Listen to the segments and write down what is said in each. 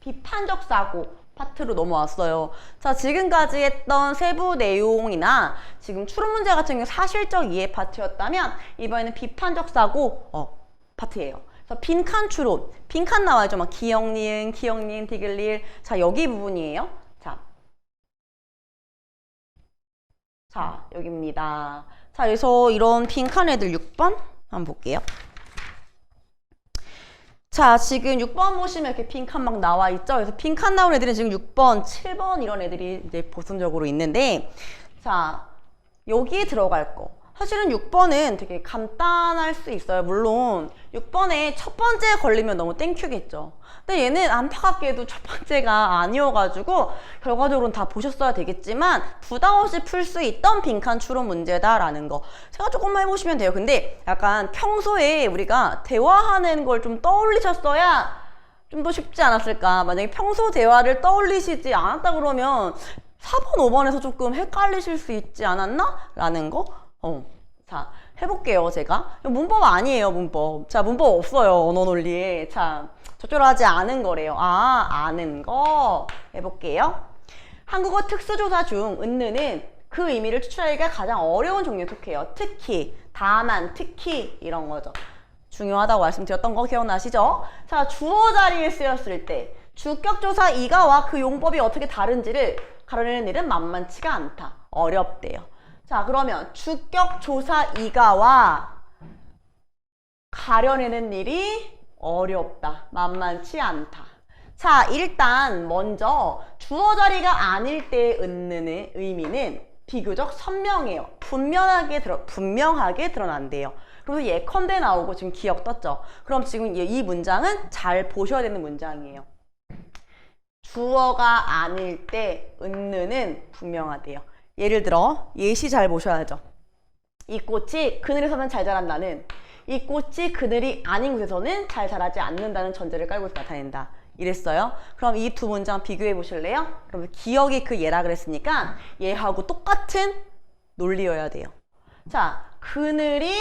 비판적 사고 파트로 넘어왔어요. 자, 지금까지 했던 세부 내용이나 지금 추론 문제 같은 경우 사실적 이해 파트였다면 이번에는 비판적 사고 파트예요. 그래서 빈칸 추론, 빈칸 나와야죠. 막 기역니은, 디귿리을. 자, 여기 부분이에요. 자, 여기입니다. 자, 그래서 이런 빈칸 애들 6번 한번 볼게요. 자, 지금 6번 보시면 이렇게 빈칸 막 나와 있죠? 그래서 빈칸 나온 애들은 지금 6번, 7번 이런 애들이 이제 보편적으로 있는데, 자, 여기에 들어갈 거. 사실은 6번은 되게 간단할 수 있어요. 물론 6번에 첫 번째 걸리면 너무 땡큐겠죠. 근데 얘는 안타깝게도 첫 번째가 아니어가지고 결과적으로는 다 보셨어야 되겠지만 부담 없이 풀 수 있던 빈칸 추론 문제다라는 거 제가 조금만 해보시면 돼요. 근데 약간 평소에 우리가 대화하는 걸 좀 떠올리셨어야 좀 더 쉽지 않았을까. 만약에 평소 대화를 떠올리시지 않았다 그러면 4번, 5번에서 조금 헷갈리실 수 있지 않았나? 라는 거. 자, 해볼게요, 제가. 문법 아니에요, 문법. 자, 문법 없어요, 언어 논리에. 자, 적절하지 않은 거래요. 아, 아는 거. 해볼게요. 한국어 특수조사 중 은느는 그 의미를 추출하기가 가장 어려운 종류에 속해요. 특히, 다만, 특히 이런 거죠. 중요하다고 말씀드렸던 거 기억나시죠? 자, 주어 자리에 쓰였을 때 주격조사 이가와 그 용법이 어떻게 다른지를 가려내는 일은 만만치가 않다. 어렵대요. 자, 그러면 주격조사 이가와 가려내는 일이 어렵다. 만만치 않다. 자, 일단 먼저 주어 자리가 아닐 때의 은느의 의미는 비교적 선명해요. 분명하게 드러난대요. 그래서 예컨대 나오고 지금 기억 떴죠. 그럼 지금 이 문장은 잘 보셔야 되는 문장이에요. 주어가 아닐 때 은느는 분명하대요. 예를 들어 예시 잘 보셔야죠. 이 꽃이 그늘에서는 잘 자란다는, 이 꽃이 그늘이 아닌 곳에서는 잘 자라지 않는다는 전제를 깔고 나타낸다. 이랬어요. 그럼 이 두 문장 비교해 보실래요? 그럼 기억이 그 예라 그랬으니까 얘하고 똑같은 논리여야 돼요. 자, 그늘이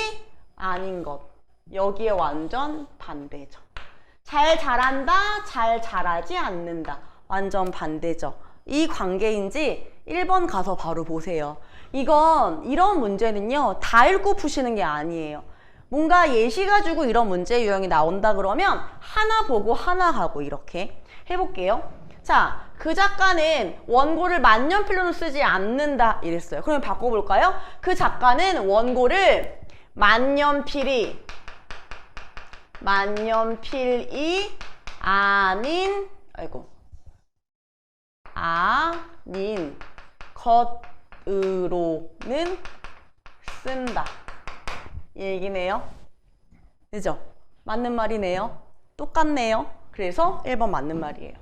아닌 것. 여기에 완전 반대죠. 잘 자란다, 잘 자라지 않는다. 완전 반대죠. 이 관계인지 1번 가서 바로 보세요. 이런 문제는요, 다 읽고 푸시는 게 아니에요. 뭔가 예시 가지고 이런 문제 유형이 나온다 그러면 하나 보고 하나 하고 이렇게 해볼게요. 자, 그 작가는 원고를 만년필로는 쓰지 않는다 이랬어요. 그러면 바꿔볼까요? 그 작가는 원고를 만년필이 아닌 것으로는 쓴다. 이 얘기네요. 그죠? 맞는 말이네요. 똑같네요. 그래서 1번 맞는 말이에요.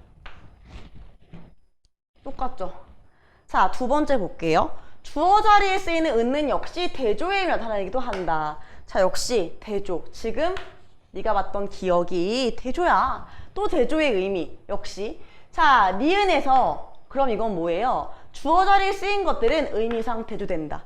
똑같죠? 자, 두 번째 볼게요. 주어 자리에 쓰이는 은는 역시 대조의 의미를 나타내기도 한다. 자, 역시 대조. 지금 네가 봤던 기억이 대조야. 또 대조의 의미 역시. 자, 니은에서 그럼 이건 뭐예요? 주어 자리에 쓰인 것들은 의미상 대조된다.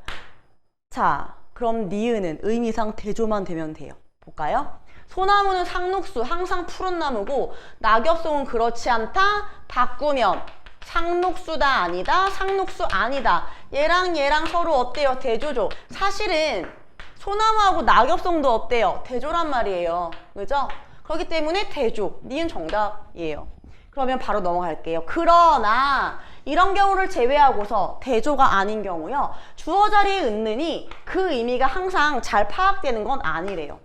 자, 그럼 니은은 의미상 대조만 되면 돼요. 볼까요? 소나무는 상록수, 항상 푸른 나무고 낙엽송은 그렇지 않다. 바꾸면 상록수다 아니다. 상록수 아니다. 얘랑 서로 어때요? 대조죠. 사실은 소나무하고 낙엽송도 어때요? 대조란 말이에요. 그죠? 그렇기 때문에 대조. 니은 정답이에요. 그러면 바로 넘어갈게요. 그러나 이런 경우를 제외하고서 대조가 아닌 경우요. 주어 자리에 은느니 그 의미가 항상 잘 파악되는 건 아니래요.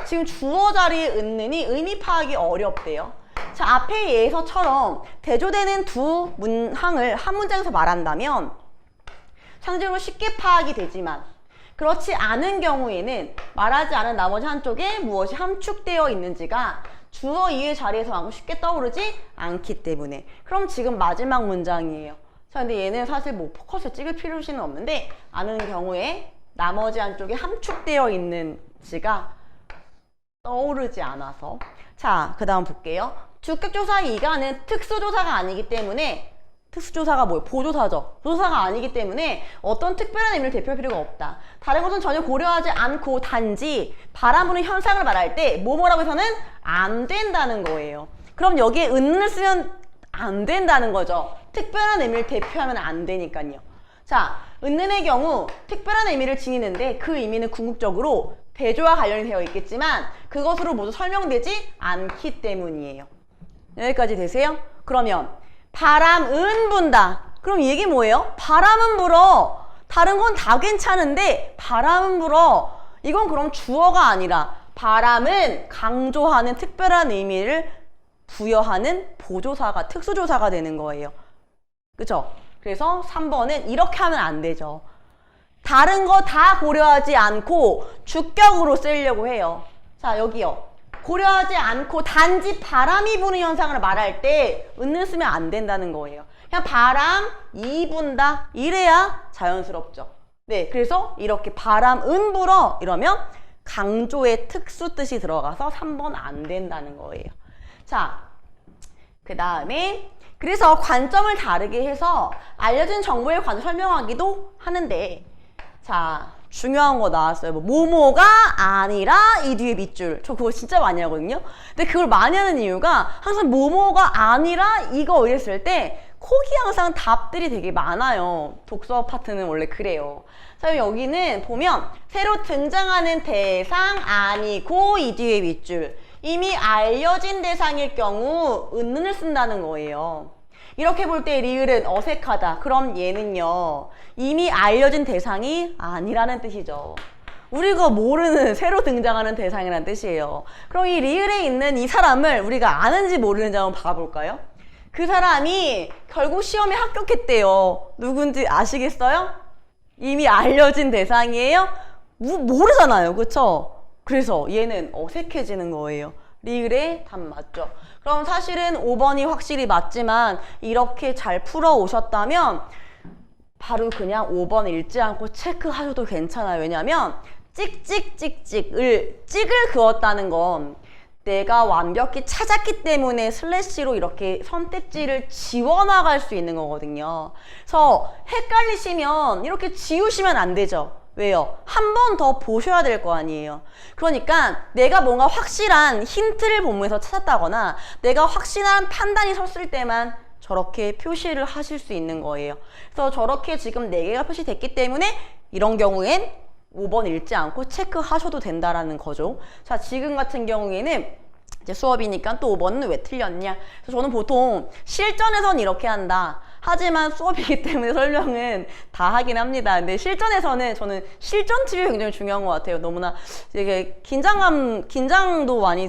지금 주어 자리에 은느니 의미 파악이 어렵대요. 자, 앞에 예서처럼 대조되는 두 문항을 한 문장에서 말한다면 상대적으로 쉽게 파악이 되지만 그렇지 않은 경우에는 말하지 않은 나머지 한쪽에 무엇이 함축되어 있는지가 주어 이의 자리에서만큼 쉽게 떠오르지 않기 때문에. 그럼 지금 마지막 문장이에요. 자, 근데 얘는 사실 뭐 포커스에 찍을 필요는 없는데 아는 경우에 나머지 한쪽에 함축되어 있는지가 떠오르지 않아서. 자, 그 다음 볼게요. 주격조사 이가는 특수조사가 아니기 때문에 특수조사가 뭐예요? 보조사죠. 보조사가 아니기 때문에 어떤 특별한 의미를 대표할 필요가 없다. 다른 것은 전혀 고려하지 않고 단지 바라보는 현상을 말할 때 뭐라고 해서는 안 된다는 거예요. 그럼 여기에 은을 쓰면 안 된다는 거죠. 특별한 의미를 대표하면 안 되니까요. 자, 은는의 경우 특별한 의미를 지니는데 그 의미는 궁극적으로 대조와 관련이 되어 있겠지만 그것으로 모두 설명되지 않기 때문이에요. 여기까지 되세요? 그러면 바람은 분다. 그럼 이 얘기 뭐예요? 바람은 불어. 다른 건 다 괜찮은데 바람은 불어. 이건 그럼 주어가 아니라 바람은 강조하는 특별한 의미를 부여하는 보조사가, 특수조사가 되는 거예요. 그쵸? 그래서 3번은 이렇게 하면 안 되죠. 다른 거 다 고려하지 않고 주격으로 쓰려고 해요. 자, 여기요. 고려하지 않고 단지 바람이 부는 현상을 말할 때 은을 쓰면 안 된다는 거예요. 그냥 바람이 분다 이래야 자연스럽죠. 네, 그래서 이렇게 바람은 불어 이러면 강조의 특수 뜻이 들어가서 3번 안 된다는 거예요. 자, 그 다음에 그래서 관점을 다르게 해서 알려진 정보에 관해 설명하기도 하는데, 자, 중요한 거 나왔어요. 뭐뭐가 아니라 이 뒤에 밑줄. 저 그거 진짜 많이 하거든요. 근데 그걸 많이 하는 이유가 항상 뭐뭐가 아니라 이거 이랬을 때 콕이 항상 답들이 되게 많아요. 독서 파트는 원래 그래요. 자, 여기는 보면 새로 등장하는 대상 아니고 이 뒤에 밑줄. 이미 알려진 대상일 경우 은을 쓴다는 거예요. 이렇게 볼 때 리을은 어색하다. 그럼 얘는요. 이미 알려진 대상이 아니라는 뜻이죠. 우리가 모르는 새로 등장하는 대상이라는 뜻이에요. 그럼 이 리을에 있는 이 사람을 우리가 아는지 모르는지 한번 봐볼까요? 그 사람이 결국 시험에 합격했대요. 누군지 아시겠어요? 이미 알려진 대상이에요? 모르잖아요. 그쵸? 그래서 얘는 어색해지는 거예요. 리을의 답 맞죠? 그럼 사실은 5번이 확실히 맞지만 이렇게 잘 풀어 오셨다면 바로 그냥 5번 읽지 않고 체크하셔도 괜찮아요. 왜냐면 찍찍찍찍을 찍을 그었다는 건 내가 완벽히 찾았기 때문에 슬래시로 이렇게 선택지를 지워나갈 수 있는 거거든요. 그래서 헷갈리시면 이렇게 지우시면 안 되죠. 왜요? 한 번 더 보셔야 될 거 아니에요. 그러니까 내가 뭔가 확실한 힌트를 본문에서 찾았다거나 내가 확실한 판단이 섰을 때만 저렇게 표시를 하실 수 있는 거예요. 그래서 저렇게 지금 4개가 표시됐기 때문에 이런 경우엔 5번 읽지 않고 체크하셔도 된다라는 거죠. 자, 지금 같은 경우에는 이제 수업이니까 또 5번은 왜 틀렸냐? 그래서 저는 보통 실전에선 이렇게 한다. 하지만 수업이기 때문에 설명은 다 하긴 합니다. 근데 실전에서는 저는 실전 팁이 굉장히 중요한 것 같아요. 너무나 이게 긴장도 많이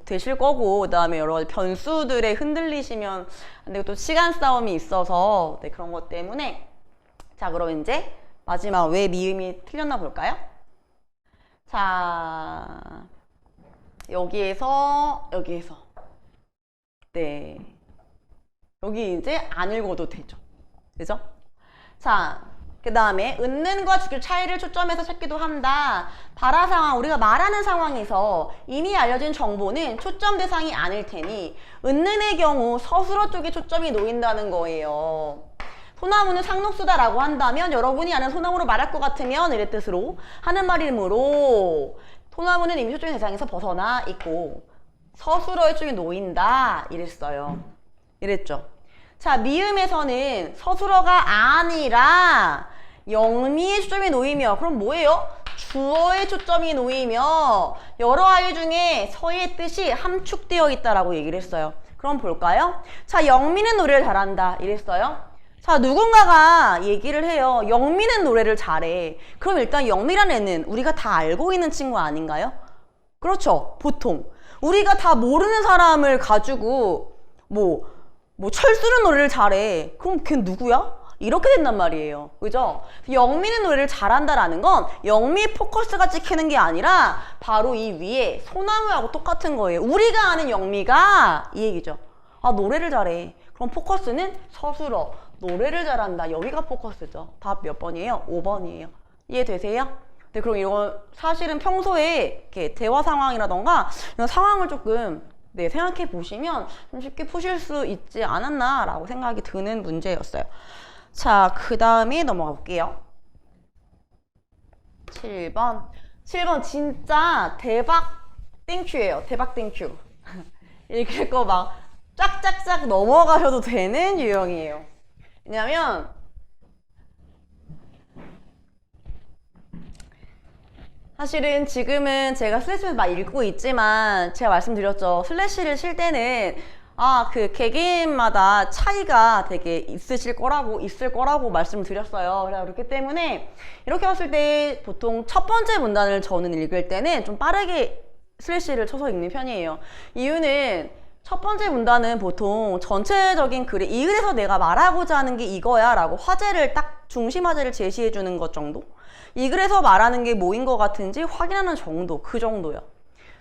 되실 거고, 그 다음에 여러 가지 변수들에 흔들리시면 안 되고 또 시간 싸움이 있어서 네, 그런 것 때문에. 자, 그럼 이제 마지막 왜 미음이 틀렸나 볼까요? 자, 여기에서 네, 여기 이제 안 읽어도 되죠. 그죠? 자, 그 다음에 은는과 주격 차이를 초점해서 찾기도 한다. 발화 상황, 우리가 말하는 상황에서 이미 알려진 정보는 초점 대상이 아닐 테니 은는의 경우 서술어 쪽에 초점이 놓인다는 거예요. 소나무는 상록수다라고 한다면 여러분이 아는 소나무로 말할 것 같으면 이랬 뜻으로 하는 말이므로 소나무는 이미 초점 대상에서 벗어나 있고 서술어의 쪽에 놓인다 이랬어요. 이랬죠. 자, 미음에서는 서술어가 아니라 영미의 초점이 놓이며, 그럼 뭐예요? 주어의 초점이 놓이며 여러 아이 중에 서의 뜻이 함축되어 있다라고 얘기를 했어요. 그럼 볼까요? 자, 영미는 노래를 잘한다 이랬어요. 자, 누군가가 얘기를 해요. 영미는 노래를 잘해. 그럼 일단 영미라는 애는 우리가 다 알고 있는 친구 아닌가요? 그렇죠. 보통 우리가 다 모르는 사람을 가지고 철수는 노래를 잘해. 그럼 걔 누구야? 이렇게 된단 말이에요. 그죠? 영미는 노래를 잘한다라는 건 영미 포커스가 찍히는 게 아니라 바로 이 위에 소나무하고 똑같은 거예요. 우리가 아는 영미가 이 얘기죠. 아, 노래를 잘해. 그럼 포커스는 서술어. 노래를 잘한다. 여기가 포커스죠. 답 몇 번이에요? 5번이에요. 이해되세요? 네, 그럼 이건 사실은 평소에 이렇게 대화 상황이라던가 이런 상황을 조금 생각해 보시면 좀 쉽게 푸실 수 있지 않았나 라고 생각이 드는 문제였어요. 자, 그 다음에 넘어가 볼게요. 7번 진짜 대박 땡큐예요. 대박 땡큐. 읽을 거 막 쫙쫙쫙 넘어가셔도 되는 유형이에요. 왜냐면 사실은 지금은 제가 슬래시를 막 읽고 있지만 제가 말씀드렸죠. 슬래시를 실 때는 그 개개인마다 차이가 되게 있을 거라고 말씀을 드렸어요. 그렇기 때문에 이렇게 봤을 때 보통 첫 번째 문단을 저는 읽을 때는 좀 빠르게 슬래시를 쳐서 읽는 편이에요. 이유는 첫 번째 문단은 보통 전체적인 글이 이 글에서 내가 말하고자 하는 게 이거야 라고 화제를 딱 중심 화제를 제시해 주는 것 정도, 이 글에서 말하는 게 뭐인 것 같은지 확인하는 정도, 그 정도요.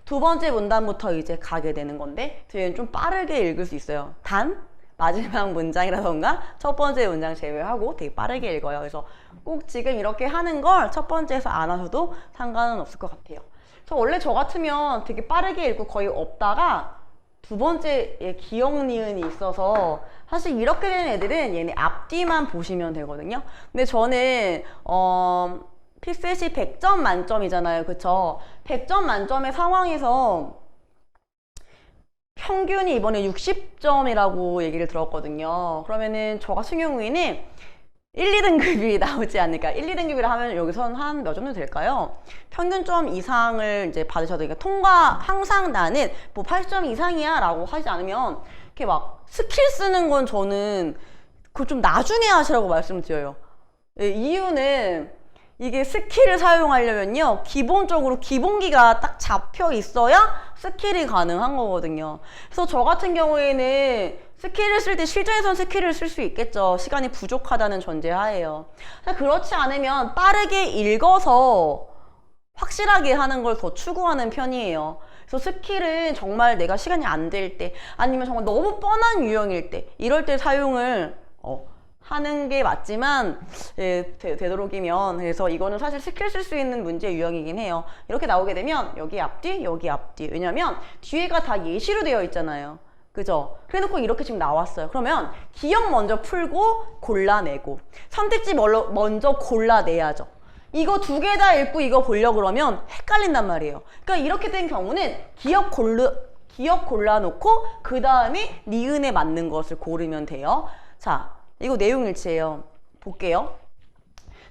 두 번째 문단부터 이제 가게 되는 건데 뒤에는 좀 빠르게 읽을 수 있어요. 단 마지막 문장이라던가 첫 번째 문장 제외하고 되게 빠르게 읽어요. 그래서 꼭 지금 이렇게 하는 걸 첫 번째에서 안 하셔도 상관은 없을 것 같아요. 그래서 원래 저 같으면 되게 빠르게 읽고 거의 없다가 두 번째에 기억 니은이 있어서 사실 이렇게 되는 애들은 얘네 앞뒤만 보시면 되거든요. 근데 저는 피셋이 100점 만점이잖아요. 그쵸? 100점 만점의 상황에서 평균이 이번에 60점이라고 얘기를 들었거든요. 그러면은 저 같은 경우에는 1, 2등급이 나오지 않을까. 1, 2등급이라 하면 여기선 한 몇 정도 될까요? 평균점 이상을 이제 받으셔도 되니까 통과, 항상 나는 뭐 80점 이상이야 라고 하지 않으면 이렇게 막 스킬 쓰는 건 저는 그걸 좀 나중에 하시라고 말씀드려요. 네, 이유는 이게 스킬을 사용하려면요, 기본적으로 기본기가 딱 잡혀 있어야 스킬이 가능한 거거든요. 그래서 저 같은 경우에는 스킬을 쓸 때 실전에선 스킬을 쓸 수 있겠죠. 시간이 부족하다는 전제하에요. 그렇지 않으면 빠르게 읽어서 확실하게 하는 걸 더 추구하는 편이에요. 그래서 스킬은 정말 내가 시간이 안 될 때, 아니면 정말 너무 뻔한 유형일 때, 이럴 때 사용을 하는 게 맞지만, 되도록이면. 그래서 이거는 사실 스킬 쓸 수 있는 문제 유형이긴 해요. 이렇게 나오게 되면 여기 앞뒤, 여기 앞뒤. 왜냐면 뒤에가 다 예시로 되어 있잖아요. 그죠? 그래놓고 이렇게 지금 나왔어요. 그러면 기억 먼저 풀고 골라내고, 선택지 먼저 골라내야죠. 이거 두 개 다 읽고 이거 보려고 그러면 헷갈린단 말이에요. 그러니까 이렇게 된 경우는 기억 골라놓고 그 다음에 니은에 맞는 것을 고르면 돼요. 자, 이거 내용일치예요. 볼게요.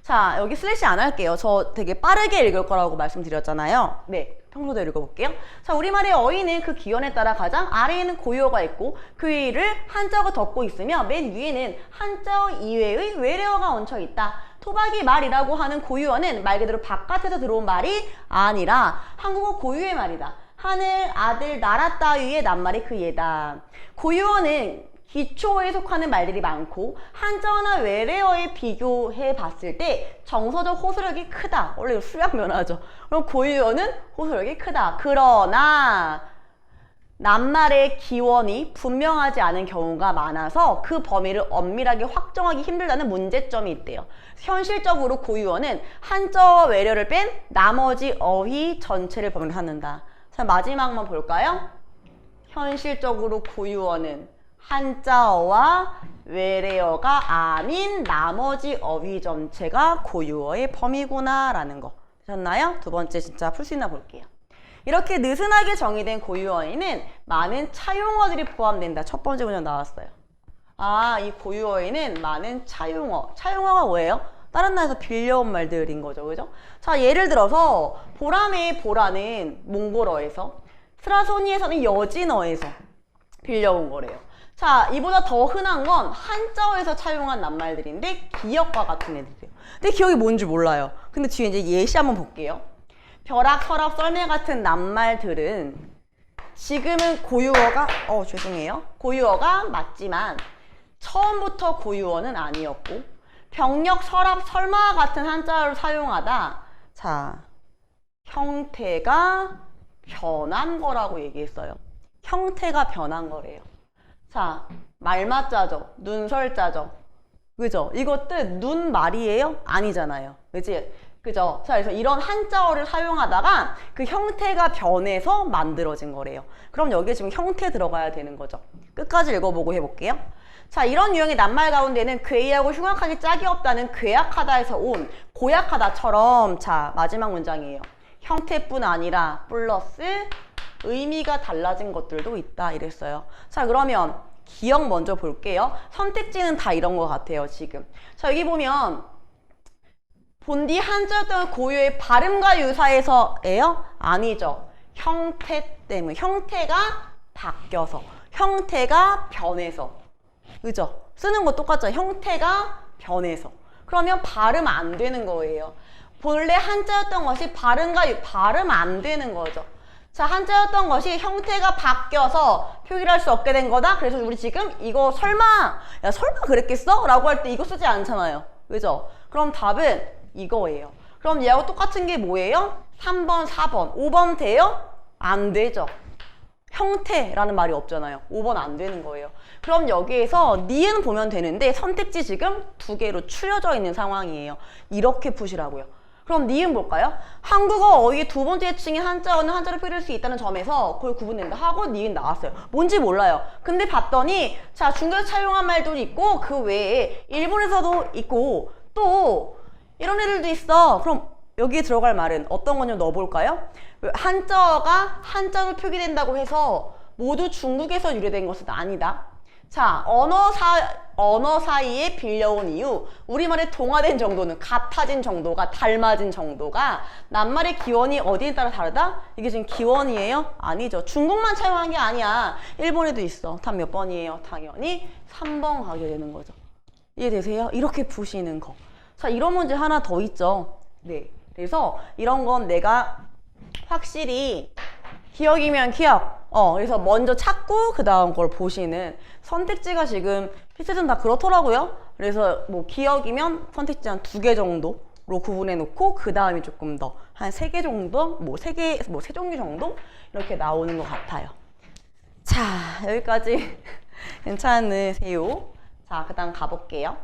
자, 여기 슬래시 안 할게요. 저 되게 빠르게 읽을 거라고 말씀드렸잖아요. 네, 평소대로 읽어볼게요. 자, 우리말의 어휘는 그 기원에 따라 가장 아래에는 고유어가 있고 그 위를 한자어가 덮고 있으며 맨 위에는 한자어 이외의 외래어가 얹혀 있다. 토박이 말이라고 하는 고유어는 말 그대로 바깥에서 들어온 말이 아니라 한국어 고유의 말이다. 하늘, 아들, 나라 따위의 낱말이 그 예다. 고유어는 기초어에 속하는 말들이 많고 한자어나 외래어에 비교해 봤을 때 정서적 호소력이 크다. 원래 수약 면하죠. 그럼 고유어는 호소력이 크다. 그러나 낱말의 기원이 분명하지 않은 경우가 많아서 그 범위를 엄밀하게 확정하기 힘들다는 문제점이 있대요. 현실적으로 고유어는 한자어와 외래어를 뺀 나머지 어휘 전체를 범위로 삼는다. 자, 마지막만 볼까요? 현실적으로 고유어는 한자어와 외래어가 아닌 나머지 어휘 전체가 고유어의 범위구나 라는 거. 되셨나요? 두 번째 진짜 풀 수 있나 볼게요. 이렇게 느슨하게 정의된 고유어에는 많은 차용어들이 포함된다. 첫 번째 문장 나왔어요. 이 고유어에는 많은 차용어. 차용어가 뭐예요? 다른 나라에서 빌려온 말들인 거죠. 그죠? 자, 예를 들어서 보람의 보라는 몽골어에서, 스라소니에서는 여진어에서 빌려온 거래요. 자, 이보다 더 흔한 건 한자어에서 차용한 낱말들인데 기역과 같은 애들이에요. 근데 기역이 뭔지 몰라요. 근데 뒤에 이제 예시 한번 볼게요. 벼락, 서랍, 썰매 같은 낱말들은 지금은 고유어가 죄송해요. 고유어가 맞지만 처음부터 고유어는 아니었고 병력, 서랍, 설마와 같은 한자어를 사용하다 자, 형태가 변한 거라고 얘기했어요. 형태가 변한 거래요. 자, 말맞자죠. 눈설자죠. 그죠? 이거 뜻 눈 말이에요? 아니잖아요. 그지? 그죠? 자, 그래서 이런 한자어를 사용하다가 그 형태가 변해서 만들어진 거래요. 그럼 여기에 지금 형태 들어가야 되는 거죠. 끝까지 읽어보고 해볼게요. 자, 이런 유형의 낱말 가운데는 괴이하고 흉악하기 짝이 없다는 괴악하다에서 온 고약하다처럼 자, 마지막 문장이에요. 형태뿐 아니라 플러스 의미가 달라진 것들도 있다 이랬어요. 자, 그러면 기억 먼저 볼게요. 선택지는 다 이런 것 같아요, 지금. 자, 여기 보면 본디 한자였던 고유의 발음과 유사해서예요? 아니죠. 형태 때문에. 형태가 바뀌어서. 형태가 변해서. 그죠? 쓰는 거 똑같죠? 형태가 변해서. 그러면 발음 안 되는 거예요. 본래 한자였던 것이 발음 안 되는 거죠. 자, 한자였던 것이 형태가 바뀌어서 표기를 할 수 없게 된 거다. 그래서 우리 지금 이거 설마 그랬겠어? 라고 할 때 이거 쓰지 않잖아요. 그죠? 그럼 답은 이거예요. 그럼 얘하고 똑같은 게 뭐예요? 3번, 4번, 5번 돼요? 안 되죠. 형태라는 말이 없잖아요. 5번 안 되는 거예요. 그럼 여기에서 니은 보면 되는데 선택지 지금 2개로 추려져 있는 상황이에요. 이렇게 푸시라고요. 그럼 니은 볼까요? 한국어 어휘의 두 번째 층인 한자어는 한자로 표기할 수 있다는 점에서 그걸 구분된다 하고 니은 나왔어요. 뭔지 몰라요. 근데 봤더니 자, 중국에서 차용한 말도 있고 그 외에 일본에서도 있고 또 이런 애들도 있어. 그럼 여기에 들어갈 말은 어떤 건지 넣어볼까요? 한자어가 한자로 표기된다고 해서 모두 중국에서 유래된 것은 아니다. 자, 언어 사이에 빌려온 이유, 우리말의 동화된 정도는 같아진 정도가, 닮아진 정도가 낱말의 기원이 어디에 따라 다르다? 이게 지금 기원이에요? 아니죠. 중국만 차용한 게 아니야. 일본에도 있어. 답 몇 번이에요? 당연히 3번 가게 되는 거죠. 이해되세요? 이렇게 푸시는 거. 자, 이런 문제 하나 더 있죠. 네. 그래서 이런 건 내가 확실히 기억이면 기억. 그래서 먼저 찾고 그 다음 걸 보시는 선택지가 지금 필수는 다 그렇더라고요. 그래서 뭐 기억이면 선택지 한 2개 정도로 구분해 놓고 그 다음이 조금 더 한 3개 정도, 뭐 3종류 정도 이렇게 나오는 것 같아요. 자, 여기까지 괜찮으세요? 자, 그 다음 가볼게요.